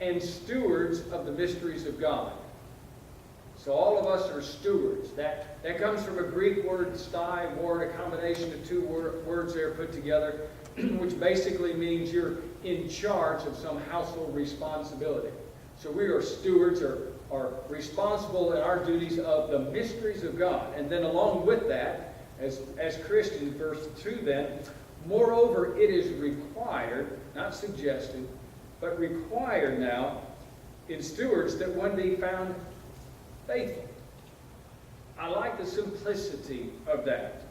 and stewards of the mysteries of God. So all of us are stewards. That comes from a Greek word, sty, word, a combination of two words there put together, which basically means you're in charge of some household responsibility. So we are stewards, are responsible in our duties of the mysteries of God. And then along with that, as Christians, verse 2 then, moreover, it is required, not suggested, but required now in stewards that one be found faithful. I like the simplicity of that.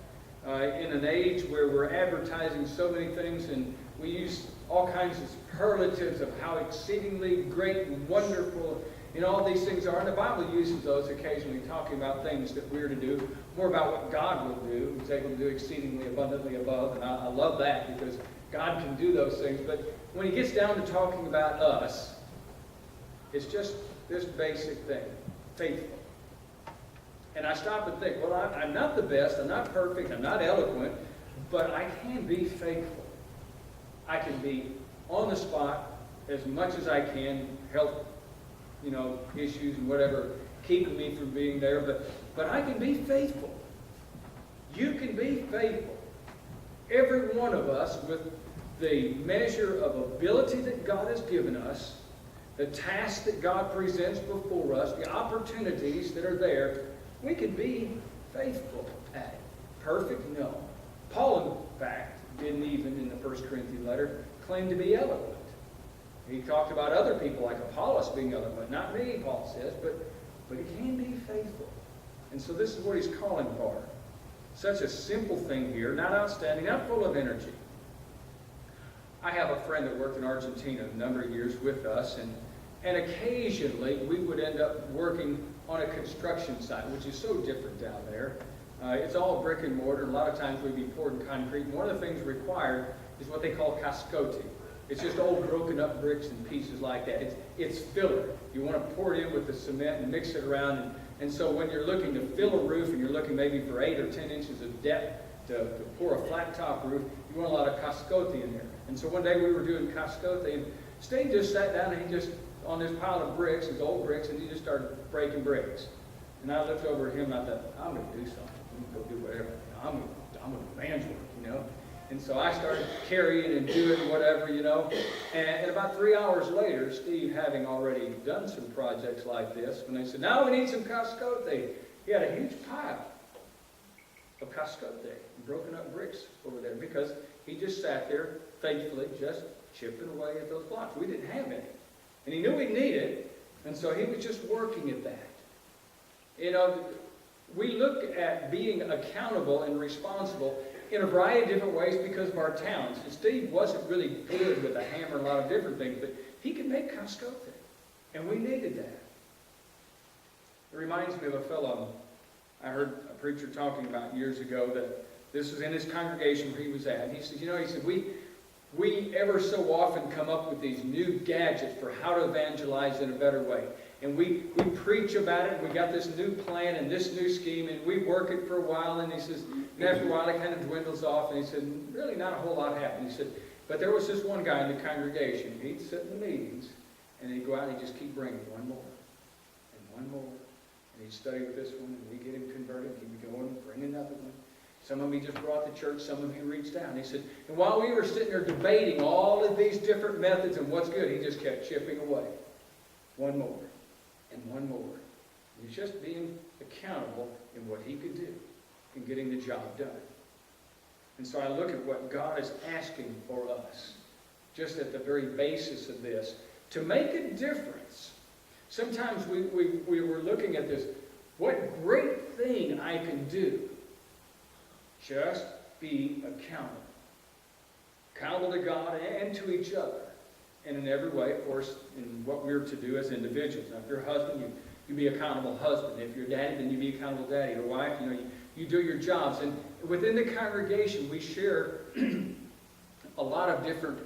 In an age where we're advertising so many things and we use all kinds of superlatives of how exceedingly great and wonderful all these things are. And the Bible uses those occasionally, talking about things that we're to do, more about what God will do. He's able to do exceedingly abundantly above. And I love that because God can do those things. But when he gets down to talking about us, it's just this basic thing. Faithful. And I stop and think, well, I'm not the best, I'm not perfect, I'm not eloquent, but I can be faithful. I can be on the spot as much as I can, help, issues and whatever, keeping me from being there, but I can be faithful. You can be faithful. Every one of us, with the measure of ability that God has given us, the tasks that God presents before us, the opportunities that are there, we can be faithful at it. Perfect? No. Paul, in fact, didn't even, in the 1 Corinthians letter, claim to be eloquent. He talked about other people like Apollos being eloquent. Not me, Paul says, but he can be faithful. And so this is what he's calling for. Such a simple thing here, not outstanding, not full of energy. I have a friend that worked in Argentina a number of years with us, and occasionally we would end up working on a construction site, which is so different down there. It's all brick and mortar. A lot of times we'd be pouring concrete. And one of the things required is what they call cascote. It's just old broken up bricks and pieces like that. It's filler. You want to pour it in with the cement and mix it around. And so when you're looking to fill a roof and you're looking maybe for 8 or 10 inches of depth to pour a flat top roof, you want a lot of cascote in there. And so one day we were doing cascote, and Steve just sat down and he just, on this pile of bricks, his old bricks, and he just started breaking bricks. And I looked over at him and I thought, I'm going to do something. I'm going to go do whatever. I'm going to manage work, And so I started carrying and doing whatever, And about 3 hours later, Steve, having already done some projects like this, when they said, now we need some cascote, he had a huge pile of cascote, broken up bricks over there, because he just sat there faithfully, just chipping away at those blocks. We didn't have any. And he knew we'd need it, and so he was just working at that. We look at being accountable and responsible in a variety of different ways because of our talents. And Steve wasn't really good with a hammer and a lot of different things, but he could make cascote, and we needed that. It reminds me of a fellow I heard a preacher talking about years ago that this was in his congregation where he was at. He said, we ever so often come up with these new gadgets for how to evangelize in a better way. And we preach about it, and we got this new plan and this new scheme, and we work it for a while, and he says, and after a while it kind of dwindles off, and he said, really not a whole lot happened. He said, but there was this one guy in the congregation, he'd sit in the meetings, and he'd go out and he'd just keep bringing one more, and one more, and he'd study with this one, and we'd get him converted, and he'd be going, bring another one. Some of them he just brought to church, some of them he reached out. And he said, and while we were sitting there debating all of these different methods and what's good, he just kept chipping away. One more, and one more. And he's just being accountable in what he could do in getting the job done. And so I look at what God is asking for us, just at the very basis of this, to make a difference. Sometimes we were looking at this, what great thing I can do. Just be accountable. Accountable to God and to each other. And in every way, of course, in what we're to do as individuals. Now, if you're a husband, you be accountable husband. If you're a daddy, then you be accountable daddy. Your wife, you do your jobs. And within the congregation, we share a lot of different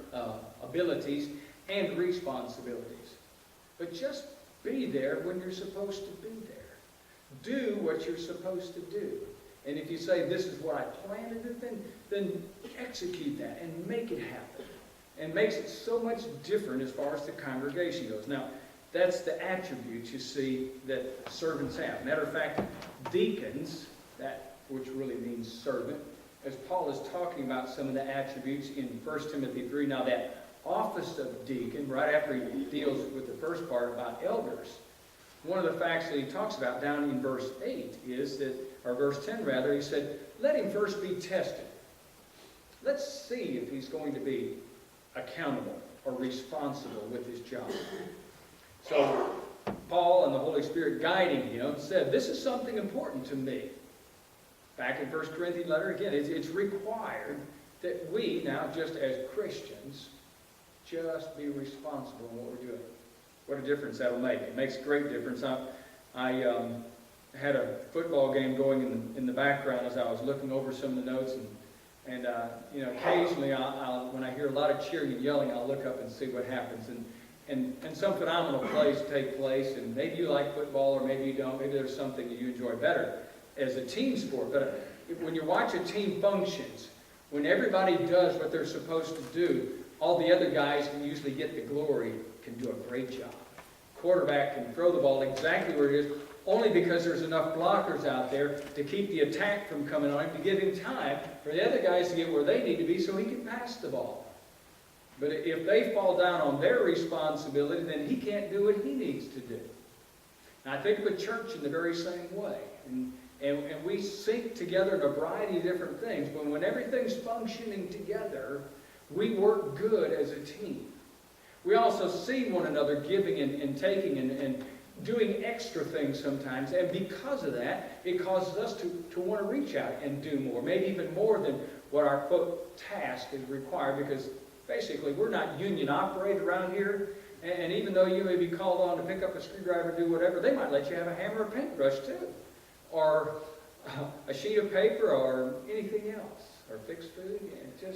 abilities and responsibilities. But just be there when you're supposed to be there. Do what you're supposed to do. And if you say, this is what I plan to do, then execute that and make it happen. and makes it so much different as far as the congregation goes. Now, that's the attributes you see that servants have. Matter of fact, deacons, that which really means servant, as Paul is talking about some of the attributes in 1 Timothy 3. Now that office of deacon, right after he deals with the first part about elders, one of the facts that he talks about down in verse 8 is that, or verse 10 rather, he said, let him first be tested. Let's see if he's going to be accountable or responsible with his job. So Paul and the Holy Spirit guiding him said, this is something important to me. Back in 1 Corinthians letter, again, it's required that we now, just as Christians, just be responsible in what we're doing. What a difference that'll make. It makes a great difference. I had a football game going in the background as I was looking over some of the notes, and occasionally when I hear a lot of cheering and yelling, I'll look up and see what happens. And some phenomenal plays take place, and maybe you like football or maybe you don't. Maybe there's something that you enjoy better as a team sport. But when you watch a team functions, when everybody does what they're supposed to do, all the other guys who usually get the glory can do a great job. Quarterback can throw the ball exactly where it is, only because there's enough blockers out there to keep the attack from coming on him, to give him time for the other guys to get where they need to be so he can pass the ball. But if they fall down on their responsibility, then he can't do what he needs to do. And I think of a church in the very same way. And we sync together in a variety of different things. But when everything's functioning together, we work good as a team. We also see one another giving and taking and doing extra things sometimes. And because of that, it causes us to want to reach out and do more. Maybe even more than what our quote task is required, because basically we're not union operated around here. And even though you may be called on to pick up a screwdriver, do whatever, they might let you have a hammer or paintbrush too. Or a sheet of paper or anything else. Or fixed food. And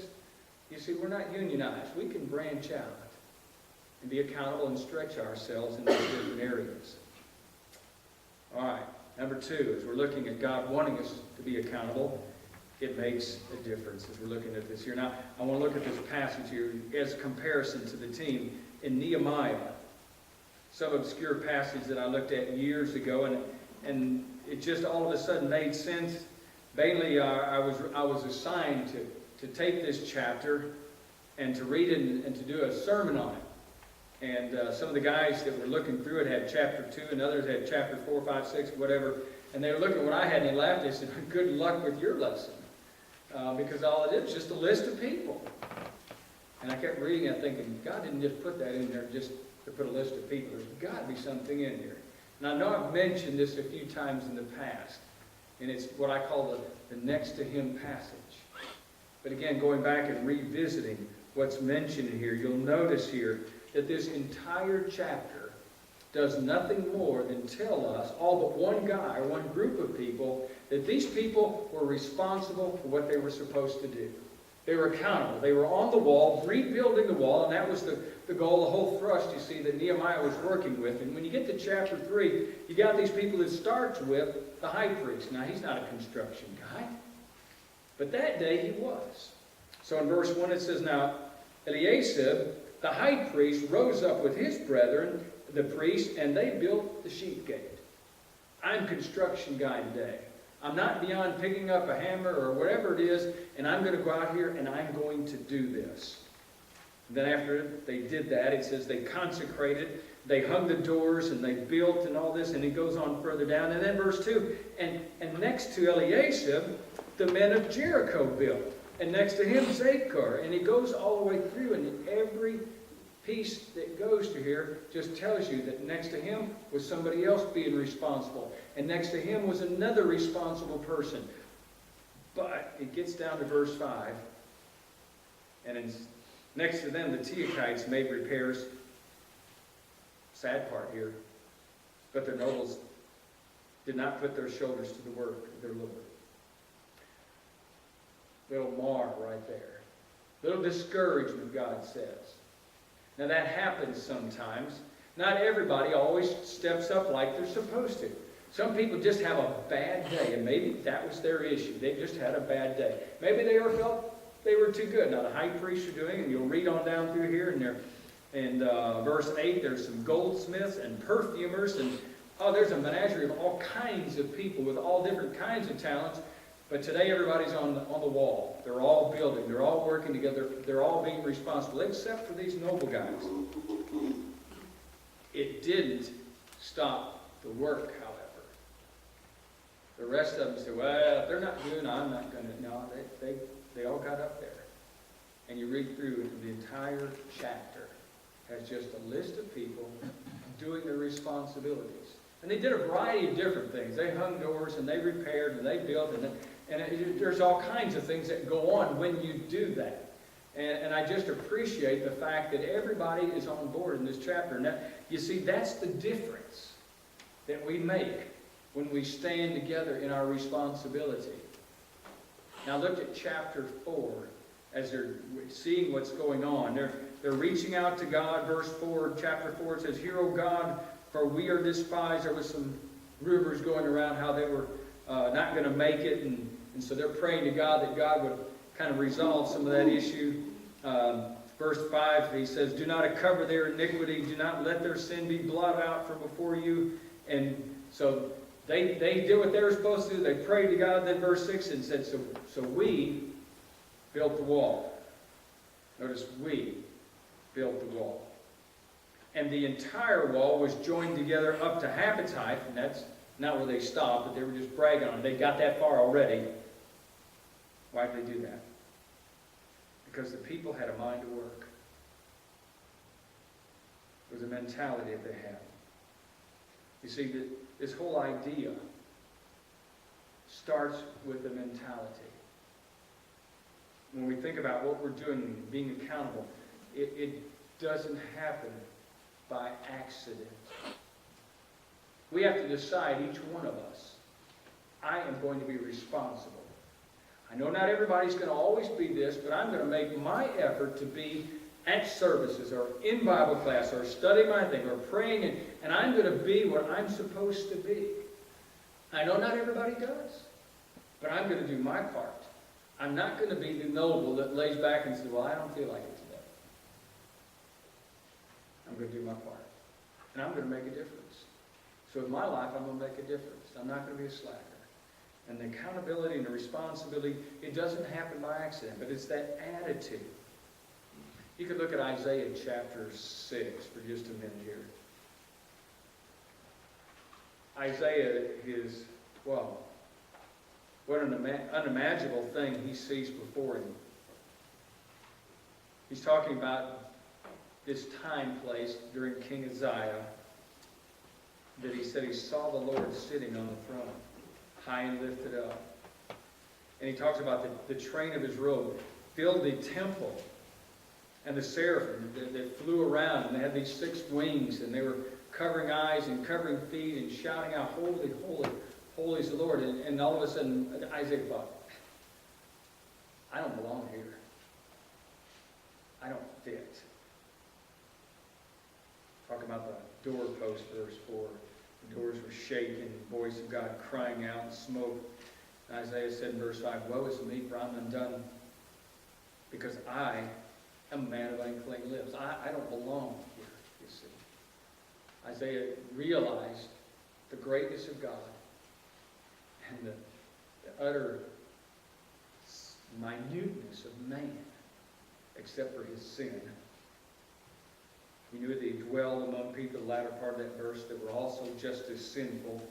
you see, we're not unionized. We can branch out and be accountable and stretch ourselves in these different areas. All right, number 2, as we're looking at God wanting us to be accountable, it makes a difference as we're looking at this here. Now, I want to look at this passage here as a comparison to the team in Nehemiah. Some obscure passage that I looked at years ago, and it just all of a sudden made sense. Mainly, I was assigned to take this chapter and to read it and to do a sermon on it. And some of the guys that were looking through it had chapter 2, and others had chapter 4, 5, 6, whatever. And they were looking at what I had, and they laughed. They said, good luck with your lesson. Because all it is just a list of people. And I kept reading and thinking, God didn't just put that in there just to put a list of people. There's got to be something in here. And I know I've mentioned this a few times in the past. And it's what I call the next to him passage. But again, going back and revisiting what's mentioned here, you'll notice here that this entire chapter does nothing more than tell us, all but one guy or one group of people, that these people were responsible for what they were supposed to do. They were accountable. They were on the wall, rebuilding the wall, and that was the goal, the whole thrust, you see, that Nehemiah was working with. And when you get to chapter 3, you got these people that starts with the high priest. Now, he's not a construction guy, but that day he was. So in verse 1 it says, now, Eliashib, the high priest, rose up with his brethren, the priest, and they built the sheep gate. I'm construction guy today. I'm not beyond picking up a hammer or whatever it is, and I'm going to go out here and I'm going to do this. And then after they did that, it says they consecrated, they hung the doors, and they built and all this, and it goes on further down. And then verse 2, and next to Eliashib, the men of Jericho built. And next to him, Zachar. And it goes all the way through, and every piece that goes to here just tells you that next to him was somebody else being responsible. And next to him was another responsible person. But it gets down to verse 5. And next to them, the Teachites made repairs. Sad part here. But their nobles did not put their shoulders to the work of their Lord. Little mar right there. Little discouragement, God says. Now that happens sometimes. Not everybody always steps up like they're supposed to. Some people just have a bad day, and maybe that was their issue. They just had a bad day. Maybe they felt they were too good. Now the high priests are doing, and you'll read on down through here, and there, in verse 8, there's some goldsmiths and perfumers, and there's a menagerie of all kinds of people with all different kinds of talents. But today everybody's on the wall. They're all building. They're all working together. They're all being responsible, except for these noble guys. It didn't stop the work, however. The rest of them said, well, if they're not doing, I'm not going to. No, they all got up there. And you read through the entire chapter has just a list of people doing their responsibilities. And they did a variety of different things. They hung doors, and they repaired, and they built, there's all kinds of things that go on when you do that. And I just appreciate the fact that everybody is on board in this chapter. And you see, that's the difference that we make when we stand together in our responsibility. Now look at chapter 4 as they're seeing what's going on. They're reaching out to God. Verse 4, chapter 4, it says, "Hear, O God, for we are despised." There was some rumors going around how they were not going to make it, and so they're praying to God that God would kind of resolve some of that issue. Verse 5, he says, "Do not cover their iniquity, do not let their sin be blotted out from before you." And so they did what they were supposed to do. They prayed to God. Then verse 6 and said, so we built the wall. Notice, we built the wall. And the entire wall was joined together up to half its height, and that's not where they stopped, but they were just bragging on it. They got that far already. Why did they do that? Because the people had a mind to work. It was a mentality that they had. You see, this whole idea starts with the mentality. When we think about what we're doing, being accountable, it doesn't happen by accident. We have to decide, each one of us, I am going to be responsible. I know not everybody's going to always be this, but I'm going to make my effort to be at services or in Bible class or studying my thing or praying, and I'm going to be what I'm supposed to be. I know not everybody does, but I'm going to do my part. I'm not going to be the noble that lays back and says, well, I don't feel like it today. I'm going to do my part. And I'm going to make a difference. So in my life, I'm going to make a difference. I'm not going to be a slacker. And the accountability and the responsibility, it doesn't happen by accident, but it's that attitude. You could look at Isaiah chapter 6 for just a minute here. Isaiah is, well, what an unimaginable thing he sees before him. He's talking about this time place during King Uzziah that he said he saw the Lord sitting on the throne, high and lifted up. And he talks about the train of his robe filled the temple, and the seraphim that flew around, and they had these 6 wings, and they were covering eyes and covering feet and shouting out, "Holy, holy, holy is the Lord." And all of a sudden, Isaiah thought, I don't belong here. I don't fit. Talk about the doorpost, verse 4. The doors were shaken, the voice of God crying out, and smoke. And Isaiah said in verse 5, "Woe is me, for I'm undone, because I am a man of unclean lips." I don't belong here, you see. Isaiah realized the greatness of God and the utter minuteness of man, except for his sin. He knew that he dwelled among people, the latter part of that verse, that were also just as sinful.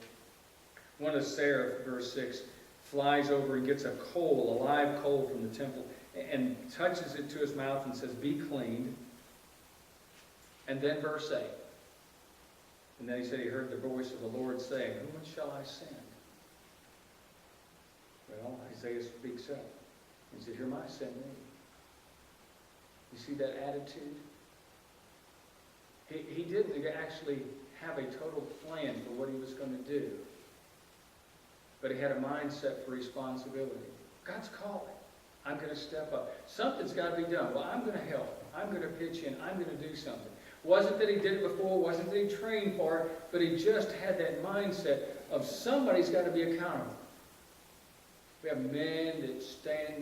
One of the seraph, verse 6, flies over and gets a coal, a live coal from the temple, and touches it to his mouth and says, "Be cleaned." And then verse 8. And then he said he heard the voice of the Lord saying, "Whom shall I send?" Well, Isaiah speaks up. He said, "Here am I, send me." You see that attitude? He didn't actually have a total plan for what he was going to do. But he had a mindset for responsibility. God's calling. I'm going to step up. Something's got to be done. Well, I'm going to help. I'm going to pitch in. I'm going to do something. Wasn't that he did it before. Wasn't that he trained for it. But he just had that mindset of somebody's got to be accountable. We have men that stand